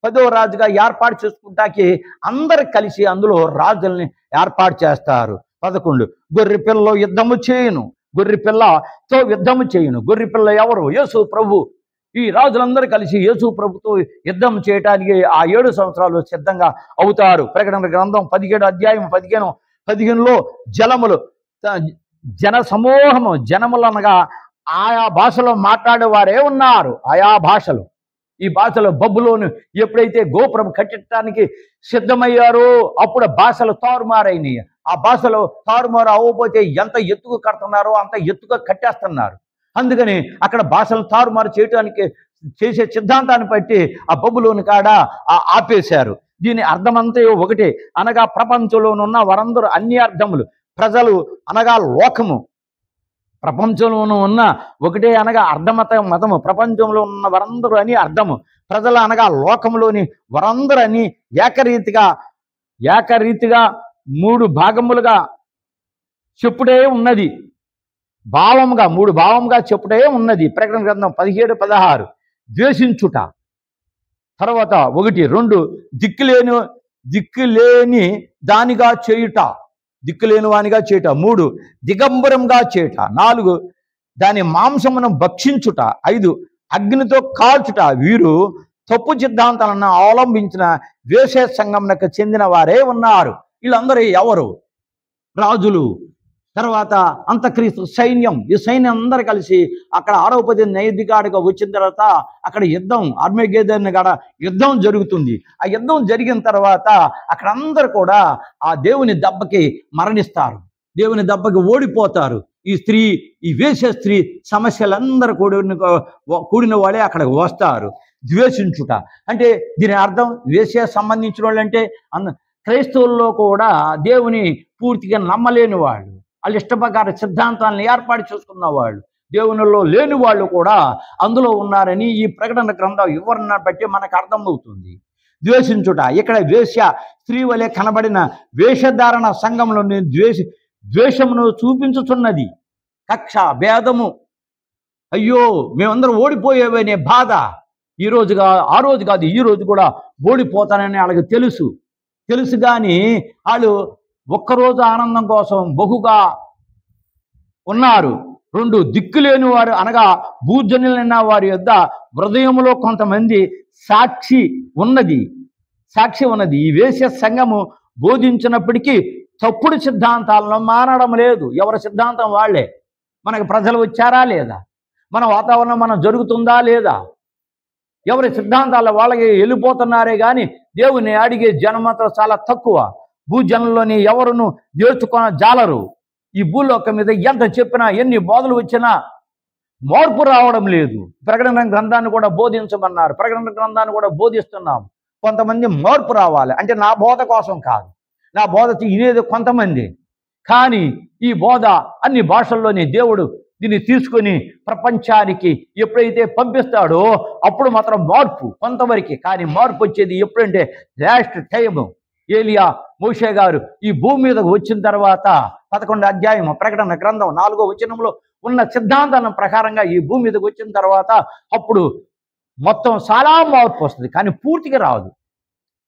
10వ రాజుగా ఏర్పాటు చేసుకుంటాకి అందరు కలిసి అందులో రాజుల్ని ఏర్పాటు చేస్తారు. 11 గొర్రె పిల్లలో యుద్ధము చేయును. గొర్రె పిల్లతో యుద్ధము చేయును. గొర్రె పిల్ల ఎవరు? యేసు ప్రభు. ఈ రాజులందరూ కలిసి యేసు ప్రభుతో యుద్ధం చేయటానికి ఆ 7 సంవత్సరాలు సిద్ధంగా అవుతారు. ప్రకటన గ్రంథం 17వ అధ్యాయం 15లో జలములు, జన సమూహము, జనములు అనగా ఆయా భాషలో మాట్లాడే వారే ఉన్నారు. ఆయా భాషలు ఈ భాషలో బబులోను ఎప్పుడైతే గోపురం కట్టడానికి సిద్ధమయ్యారో అప్పుడు భాషలు తారుమారైనాయి. ఆ భాషలో తారుమారు అవ్వకపోతే ఎంత ఎత్తుకు కడుతున్నారో అంత ఎత్తుగా కట్టేస్తున్నారు. అందుకని అక్కడ భాషలు తారుమారు చేయడానికి చేసే సిద్ధాంతాన్ని బట్టి ఆ బబులోను కాడ ఆపేశారు. దీని అర్థమంతా ఒకటే, అనగా ప్రపంచంలోనున్న వారందరూ అన్ని అర్థములు, ప్రజలు అనగా లోకము, ప్రపంచంలోనూ ఉన్న ఒకటే అనగా మతము, ప్రపంచంలో ఉన్న వారందరూ అని అర్థము, ప్రజలు అనగా లోకంలోని వారందరూ అని ఏకరీతిగా 3 భాగములుగా చెప్పుడే ఉన్నది. భావముగా 3 భావముగా చెప్పుడే ఉన్నది. ప్రకటన గ్రంథం 17-16. ద్వేషించుట, తర్వాత 1, 2 దిక్కులేని దానిగా చేయుట, దిక్కులేని వానిగా చేయుట, 3 దిగంబరంగా చేయుట, 4 దాని మాంసమును భక్షించుట, 5 అగ్నితో కాల్చుట. వీరు తప్పు సిద్ధాంతాలను అవలంబించిన ద్వేష సంఘమునకు చెందిన వారే ఉన్నారు. వీళ్ళందరూ ఎవరు? రాజులు, తర్వాత అంతక్రీస్తు సైన్యం. ఈ సైన్యం అందరూ కలిసి అక్కడ 6వ నైదికాడిగా వచ్చిన తర్వాత అక్కడ యుద్ధం, ఆర్మగెద్దోను కాడ యుద్ధం జరుగుతుంది. ఆ యుద్ధం జరిగిన తర్వాత అక్కడ అందరూ కూడా ఆ దేవుని దెబ్బకి మరణిస్తారు, దేవుని దెబ్బకి ఓడిపోతారు. ఈ వేశ్య స్త్రీ సమస్యలందరూ కూడిన వాళ్ళే అక్కడికి వస్తారు. ద్వేషించుట అంటే దీని అర్థం వేశ్య సంబంధించిన వాళ్ళు అంటే క్రైస్తవుల్లో కూడా దేవుని పూర్తిగా నమ్మలేని వాళ్ళు, వాళ్ళు ఇష్టప్రకార సిద్ధాంతాలను ఏర్పాటు చేసుకున్న వాళ్ళు, దేవునిలో లేని వాళ్ళు కూడా అందులో ఉన్నారని ఈ ప్రకటన గ్రంథం వివరణ బట్టి మనకు అర్థమవుతుంది. ద్వేషించుట ఇక్కడ వేశ్య స్త్రీ వలె కనబడిన వేషధారణ సంఘంలోని ద్వేషమును చూపించుచున్నది. కక్ష, భేదము, అయ్యో మేమందరం ఓడిపోయేవనే బాధ. ఆ రోజు కాదు, ఈ రోజు కూడా ఓడిపోతానని వాళ్ళకి తెలుసు కానీ వాళ్ళు ఒక్కరోజు ఆనందం కోసం బహుగా ఉన్నారు. 2 దిక్కులేని వారు అనగా భూజనులైన వారి యొద్ద హృదయంలో కొంతమంది సాక్షి ఉన్నది. ఈ వేశ్య సంఘము బోధించినప్పటికీ తప్పుడు సిద్ధాంతాలను మానడం లేదు. ఎవరి సిద్ధాంతం వాళ్ళే. మనకు ప్రజలు వచ్చారా లేదా, మన వాతావరణం మనం జరుగుతుందా లేదా, ఎవరి సిద్ధాంతాల వాళ్ళకి వెళ్ళిపోతున్నారే కానీ దేవుని అడిగే జనం మాత్రం చాలా తక్కువ. భూజనంలోని ఎవరును నేర్చుకున్న జాలరు. ఈ భూలోకం మీద ఎంత చెప్పినా, ఎన్ని బోధలు వచ్చినా మార్పు రావడం లేదు. ప్రకటన గ్రంథాన్ని కూడా బోధించమన్నారు, ప్రకటన గ్రంథాన్ని కూడా బోధిస్తున్నాం. కొంతమంది మార్పు రావాలి అంటే నా బోధ కోసం కాదు, నా బోధ ఇదేదో కొంతమంది, కానీ ఈ బోధ అన్ని భాషల్లోని దేవుడు దీన్ని తీసుకొని ప్రపంచానికి ఎప్పుడైతే పంపిస్తాడో అప్పుడు మాత్రం మార్పు కొంతవరకు. కానీ మార్పు వచ్చేది ఎప్పుడంటే లాస్ట్ టైము. ఏలియా మోషే గారు ఈ భూమి మీదకు వచ్చిన తర్వాత 11వ అధ్యాయం ప్రకటన గ్రంథం 4వ వచనంలో ఉన్న సిద్ధాంతం ప్రకారంగా ఈ భూమి మీదకి వచ్చిన తర్వాత అప్పుడు మొత్తం చాలా మార్పు వస్తుంది, కానీ పూర్తిగా రాదు.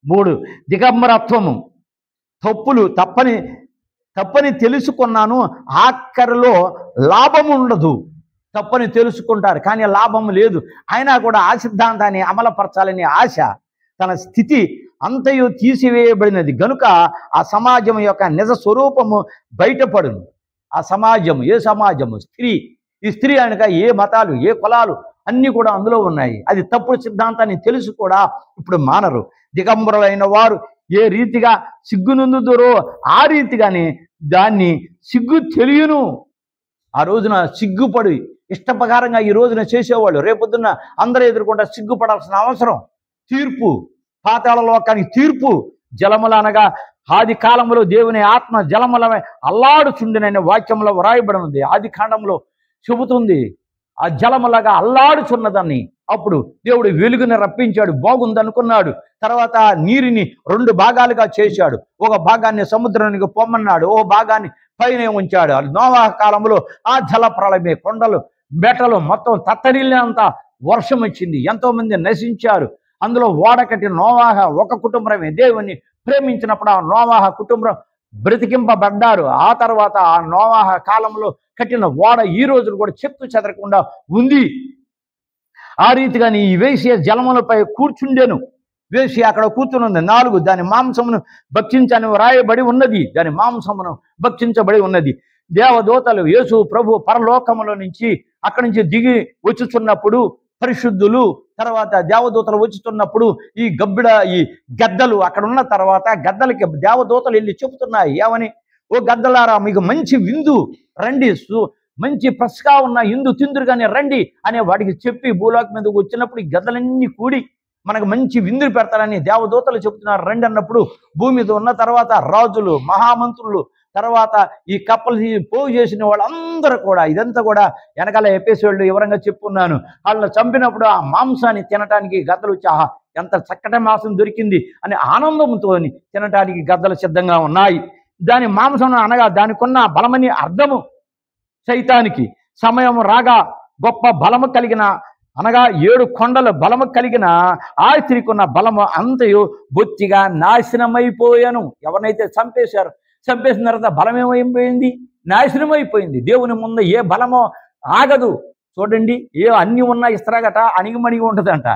3 దిగంబరత్వము, తప్పని తెలుసుకున్నాను, ఆఖరిలో లాభం ఉండదు. తప్పని తెలుసుకుంటారు కానీ లాభం లేదు. అయినా కూడా ఆ సిద్ధాంతాన్ని అమలుపరచాలని ఆశ, తన స్థితి అంతయు తీసివేయబడినది గనుక ఆ సమాజం యొక్క నిజ స్వరూపము బయటపడును. ఆ సమాజం ఏ సమాజము? స్త్రీ. ఈ స్త్రీ అనక ఏ మతాలు, ఏ కులాలు అన్నీ కూడా అందులో ఉన్నాయి. అది తప్పుడు సిద్ధాంతాన్ని తెలుసు కూడా ఇప్పుడు మానరు. దిగంబరులైన వారు ఏ రీతిగా సిగ్గునందుదరో ఆ రీతిగానే దాన్ని సిగ్గు తెలియను. ఆ రోజున సిగ్గుపడి ఇష్టప్రకారంగా ఈ రోజున చేసేవాళ్ళు రేపొద్దున అందరూ ఎదుర్కొంటే సిగ్గుపడాల్సిన అవసరం. తీర్పు, పాతాళ లోకానికి తీర్పు. జలముల అనగా ఆది కాలంలో దేవుని ఆత్మ జలముల అల్లాడుచుండిననే వాక్యంలో వ్రాయబడినది. ఆది కాండంలో చెబుతుంది ఆ జలములాగా అల్లాడుచున్నదాన్ని. అప్పుడు దేవుడు వెలుగుని రప్పించాడు, బాగుందనుకున్నాడు. తర్వాత నీరుని 2 భాగాలుగా చేశాడు. ఒక భాగాన్ని సముద్రానికి పొమ్మన్నాడు, ఓ భాగాన్ని పైన ఉంచాడు. నోవాహ కాలంలో ఆ జల ప్రళయమే, కొండలు బెట్టలు మొత్తం తత్తరిల్లేంత వర్షం వచ్చింది, ఎంతో మంది నశించారు. అందులో ఓడ కట్టిన నోవాహ ఒక కుటుంబమే దేవుని ప్రేమించినప్పుడు ఆ నోవాహ కుటుంబం బ్రతికింపబడ్డారు. ఆ తర్వాత ఆ నోవాహ కాలంలో కట్టిన ఓడ ఈ రోజులు కూడా చెక్కు చెదరకుండా ఉంది. ఆ రీతిగాని ఈ వేశ్య జలములపై కూర్చుండెను. వేశ్య అక్కడ కూర్చుని 4 దాని మాంసమును భక్షించని వ్రాయబడి ఉన్నది. దాని మాంసమును భక్షించబడి ఉన్నది. దేవదూతలు యేసు ప్రభు పరలోకములో నుంచి అక్కడి నుంచి దిగి వచ్చుచున్నప్పుడు పరిశుద్ధులు తర్వాత దేవదూతలు వచ్చుతున్నప్పుడు ఈ గద్దలు అక్కడ ఉన్న తర్వాత గద్దలకి దేవదూతలు వెళ్ళి చెబుతున్నాయి ఏమని, ఓ గద్దలారా మీకు మంచి విందు రండి, మంచి ఫ్రెష్గా ఉన్న ఇందు తిందురుగానే రండి అనే వాడికి చెప్పి భూలోకం మీదకి వచ్చినప్పుడు ఈ గద్దలన్నీ కూడి మనకు మంచి విందులు పెడతారని దేవదూతలు చెబుతున్నారు రండి అన్నప్పుడు భూమి మీద ఉన్న తర్వాత రాజులు మహామంత్రులు తర్వాత ఈ కప్పలు పోగు చేసిన వాళ్ళందరూ కూడా ఇదంతా కూడా వెనకాల ఎపిసోడ్లు వివరంగా చెప్పుకున్నాను. వాళ్ళని చంపినప్పుడు ఆ మాంసాన్ని తినటానికి గద్దలు వచ్చి ఆహా ఎంత చక్కటి మాంసం దొరికింది అనే ఆనందంతో తినటానికి గద్దలు సిద్ధంగా ఉన్నాయి. దాని మాంసం అనగా దానికున్న బలమని అర్థము. సైతానికి సమయం రాగా గొప్ప బలము కలిగిన అనగా 7 కొండల బలము కలిగిన ఆ స్త్రీకున్న బలము అంతయు బొత్తిగా నాశనమైపోయాను. ఎవరినైతే చంపేసిన తర్వాత బలం ఏమైపోయింది? నాశనం అయిపోయింది. దేవుని ముందు ఏ బలమో ఆగదు. చూడండి, అన్ని ఉన్న ఇస్త్రాగట అణిగిమణిగి ఉంటుందంట,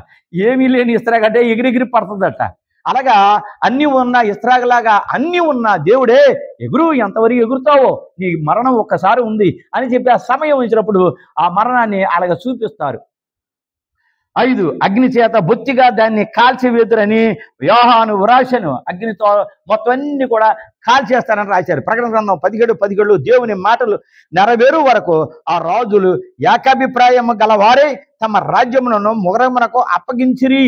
ఏమీ లేని ఇస్త్రాగట ఎగిరెగిరి పడుతుందట. అలాగా అన్ని ఉన్న ఇస్త్రాగలాగా అన్ని ఉన్న దేవుడే ఎంతవరకు ఎగురుతావో నీ మరణం ఒక్కసారి ఉంది అని చెప్పి ఆ సమయం వచ్చినప్పుడు ఆ మరణాన్ని అలాగ చూపిస్తారు. 5 అగ్ని చేత బొత్తిగా దాన్ని కాల్చివేదురని యోహాను వ్రాసెను. అగ్నితో మొత్తం అన్ని కూడా కాల్చేస్తారని రాశారు. ప్రకటన గ్రంథం 17:17 దేవుని మాటలు నెరవేరు వరకు ఆ రాజులు ఏకాభిప్రాయం గలవారే తమ రాజ్యములను మృగమునకు అప్పగించిరి.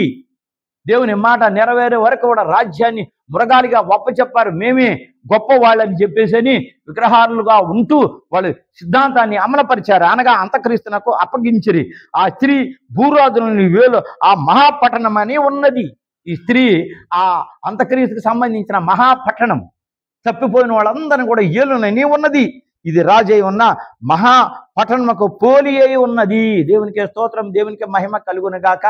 దేవుని మాట నెరవేరే వరకు కూడా రాజ్యాన్ని మృగాలుగా చెప్పారు. మేమే గొప్ప వాళ్ళని చెప్పేసి విగ్రహాలుగా ఉంటూ వాళ్ళు సిద్ధాంతాన్ని అమలుపరిచారు. అనగా అంతక్రీస్తునకు అప్పగించిరి. ఆ స్త్రీ భూరాజులని వేలు ఆ మహాపట్టణం అని ఉన్నది. ఈ స్త్రీ ఆ అంతక్రీస్తుకు సంబంధించిన మహాపట్టణం. తప్పిపోయిన వాళ్ళందరినీ కూడా ఏలునని ఉన్నది. ఇది రాజై ఉన్న మహాపట్టణముకు పోలి అయి ఉన్నది. దేవునికి స్తోత్రం, దేవునికి మహిమ కలుగును గాక.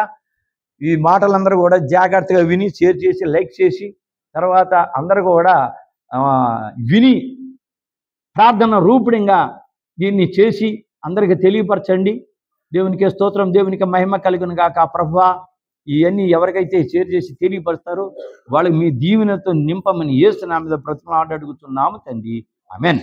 ఈ మాటలందరూ కూడా జాగ్రత్తగా విని షేర్ చేసి లైక్ చేసి తర్వాత అందరూ కూడా విని ప్రార్థన రూపంగా దీన్ని చేసి అందరికీ తెలియపరచండి. దేవునికి స్తోత్రం, దేవునికి మహిమ కలుగును గాక. ప్రభువా, ఇవన్నీ ఎవరికైతే షేర్ చేసి తెలియపరుస్తారో వాళ్ళకి మీ దీవెనతో నింపమని యేసు నామములో బ్రతిమలాడి అడుగుతున్నాము తండ్రి. ఆమేన్.